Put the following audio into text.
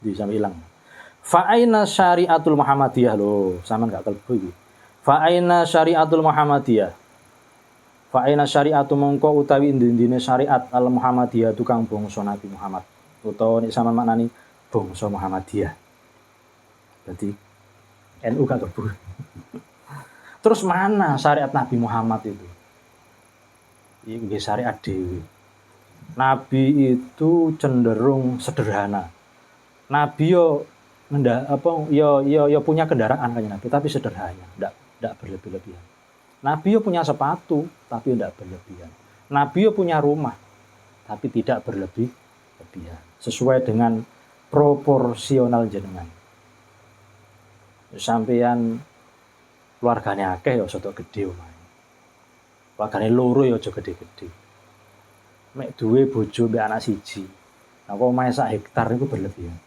Di sampe ilang. Fa aina syariatul Muhammadiyah lho, sampean gak kelbu iki. Fa aina syariatul Muhammadiyah. Fa aina syariatu mongko utawi indine syariat al Muhammadiyah tukang bangsa Nabi Muhammad. Utawa nek sampean maknani bangsa Muhammadiyah. Berarti NU gak kelbu. Terus mana syariat Nabi Muhammad itu? Ini syariat dewi. Nabi itu cenderung sederhana. Nabi yo punya kendaraan kan Nabi, tapi sederhana, enggak berlebih-lebihan. Nabi yo punya sepatu, tapi enggak berlebihan. Nabi yo punya rumah, tapi tidak berlebih-lebihan. Sesuai dengan proporsional jenengan. Sampeyan keluargane akeh ya soto gede omahe. Keluargane loro ya aja gede-gede. Mek duwe bojo mbek anak siji. Aku omahe sak hektar niku berlebihan.